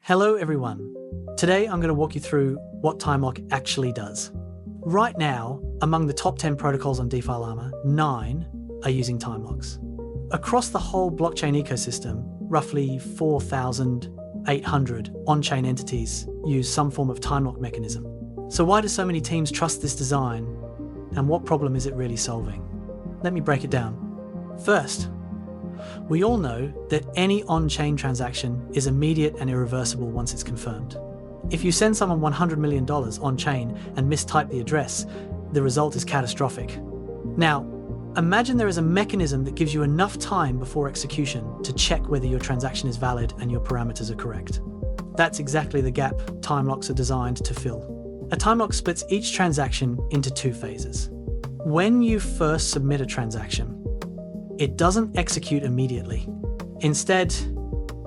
Hello everyone. Today I'm going to walk you through what Timelock actually does. Right now, among the top 10 protocols on DeFi Llama, 9 are using Timelocks. Across the whole blockchain ecosystem, roughly 4,800 on-chain entities use some form of Timelock mechanism. So why do so many teams trust this design, and what problem is it really solving? Let me break it down. First, we all know that any on-chain transaction is immediate and irreversible once it's confirmed. If you send someone $100 million on-chain and mistype the address, the result is catastrophic. Now, imagine there is a mechanism that gives you enough time before execution to check whether your transaction is valid and your parameters are correct. That's exactly the gap Timelocks are designed to fill. A Timelock splits each transaction into 2 phases. When you first submit a transaction, it doesn't execute immediately. Instead,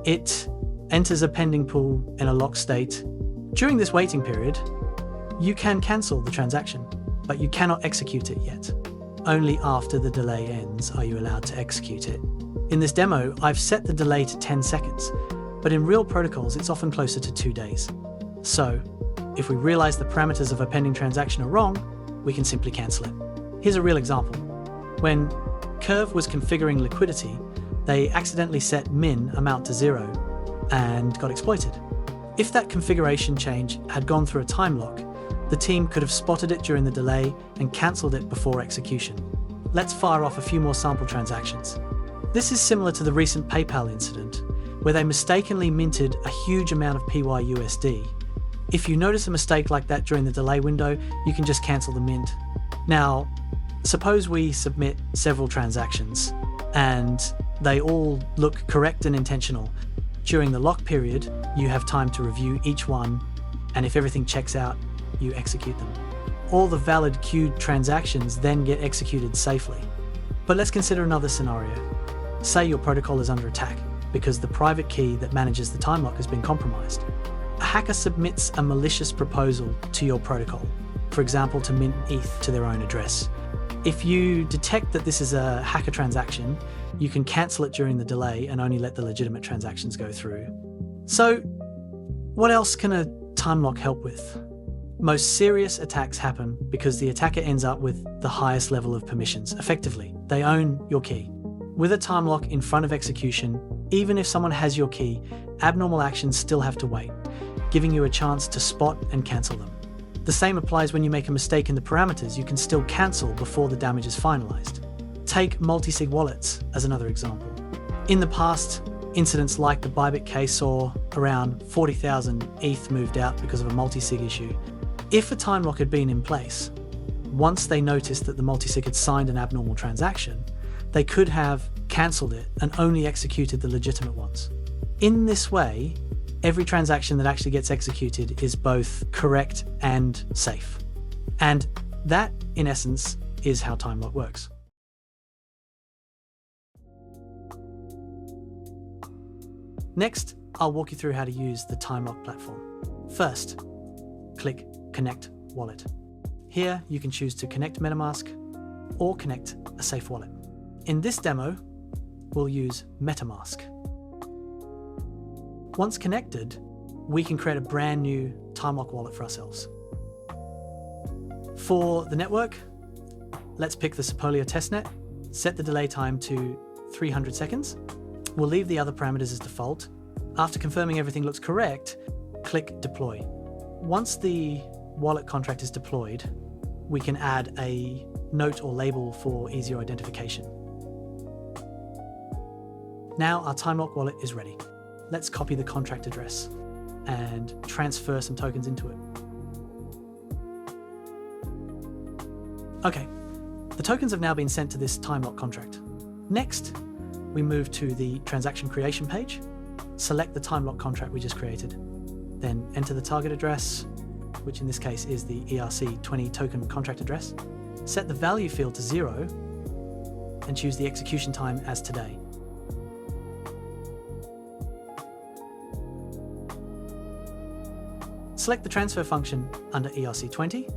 it enters a pending pool in a locked state. During this waiting period, you can cancel the transaction, but you cannot execute it yet. Only after the delay ends are you allowed to execute it. In this demo, I've set the delay to 10 seconds, but in real protocols, it's often closer to 2 days. So, if we realize the parameters of a pending transaction are wrong, we can simply cancel it. Here's a real example. When Curve was configuring liquidity, they accidentally set min amount to 0 and got exploited. If that configuration change had gone through a time lock, the team could have spotted it during the delay and cancelled it before execution. Let's fire off a few more sample transactions. This is similar to the recent PayPal incident, where they mistakenly minted a huge amount of PYUSD. If you notice a mistake like that during the delay window, you can just cancel the mint. Now, suppose we submit several transactions and they all look correct and intentional. During the lock period, you have time to review each one, and if everything checks out, you execute them. All the valid queued transactions then get executed safely. But let's consider another scenario. Say your protocol is under attack because the private key that manages the time lock has been compromised. A hacker submits a malicious proposal to your protocol, for example, to mint ETH to their own address. If you detect that this is a hacker transaction, you can cancel it during the delay and only let the legitimate transactions go through. So, what else can a time lock help with? Most serious attacks happen because the attacker ends up with the highest level of permissions. Effectively, they own your key. With a time lock in front of execution, even if someone has your key, abnormal actions still have to wait, giving you a chance to spot and cancel them. The same applies when you make a mistake in the parameters. You can still cancel before the damage is finalized. Take multi-sig wallets as another example. In the past, incidents like the Bybit case saw around 40,000 ETH moved out because of a multi-sig issue. If a time lock had been in place, once they noticed that the multi-sig had signed an abnormal transaction, they could have cancelled it and only executed the legitimate ones. In this way, every transaction that actually gets executed is both correct and safe. And that, in essence, is how Timelock works. Next, I'll walk you through how to use the Timelock platform. First, click Connect Wallet. Here, you can choose to connect MetaMask or connect a safe wallet. In this demo, we'll use MetaMask. Once connected, we can create a brand new Timelock wallet for ourselves. For the network, let's pick the Sepolio testnet, set the delay time to 300 seconds. We'll leave the other parameters as default. After confirming everything looks correct, click Deploy. Once the wallet contract is deployed, we can add a note or label for easier identification. Now our Timelock wallet is ready. Let's copy the contract address and transfer some tokens into it. Okay, the tokens have now been sent to this Timelock contract. Next, we move to the transaction creation page, select the Timelock contract we just created, then enter the target address, which in this case is the ERC20 token contract address, set the value field to 0, and choose the execution time as today. Select the transfer function under ERC20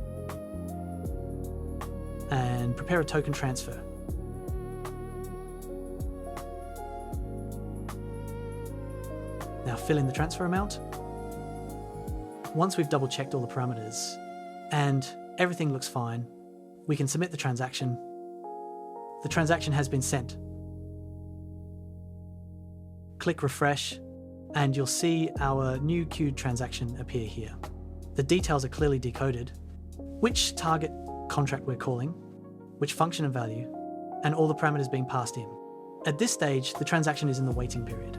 and prepare a token transfer. Now fill in the transfer amount Once we've double checked all the parameters and everything looks fine, we can submit the transaction. The transaction has been sent. Click refresh and you'll see our new queued transaction appear here. The details are clearly decoded, which target contract we're calling, which function and value, and all the parameters being passed in. At this stage, the transaction is in the waiting period.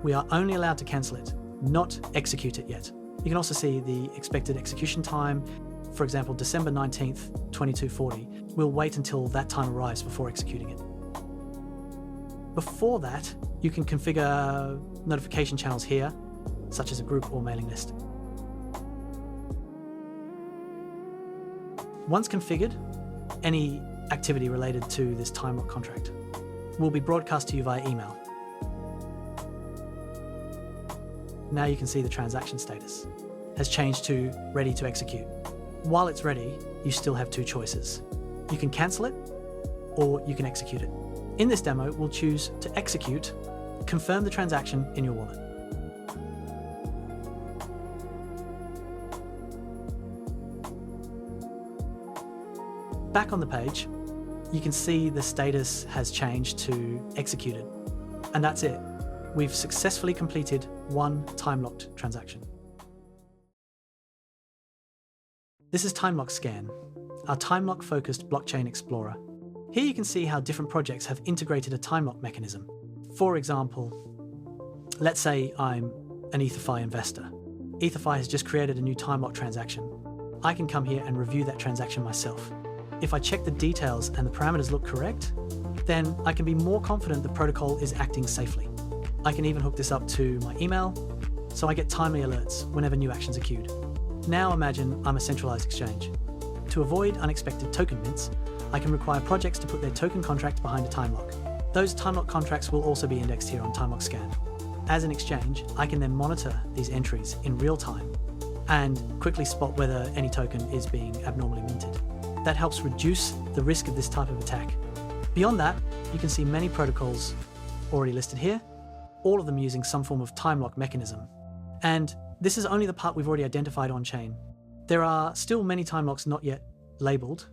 We are only allowed to cancel it, not execute it yet. You can also see the expected execution time. For example, December 19th, 2240. We'll wait until that time arrives before executing it. Before that, you can configure notification channels here, such as a group or mailing list. Once configured, any activity related to this Timelock contract will be broadcast to you via email. Now you can see the transaction status has changed to ready to execute. While it's ready, you still have two choices. You can cancel it or you can execute it. In this demo, we'll choose to execute, confirm the transaction in your wallet. Back on the page, you can see the status has changed to executed. And that's it. We've successfully completed one time-locked transaction. This is TimelockScan, our time-lock-focused blockchain explorer. Here you can see how different projects have integrated a time-lock mechanism. For example, let's say I'm an EtherFi investor. EtherFi has just created a new time-lock transaction. I can come here and review that transaction myself. If I check the details and the parameters look correct, then I can be more confident the protocol is acting safely. I can even hook this up to my email, so I get timely alerts whenever new actions are queued. Now imagine I'm a centralized exchange. To avoid unexpected token mints, I can require projects to put their token contract behind a time lock. Those time lock contracts will also be indexed here on TimelockScan. As an exchange, I can then monitor these entries in real time and quickly spot whether any token is being abnormally minted. That helps reduce the risk of this type of attack. Beyond that, you can see many protocols already listed here, all of them using some form of time lock mechanism. And this is only the part we've already identified on-chain. There are still many time locks not yet labeled,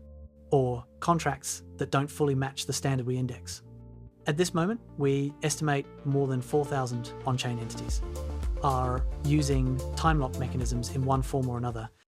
or contracts that don't fully match the standard we index. At this moment, we estimate more than 4,000 on-chain entities are using time lock mechanisms in one form or another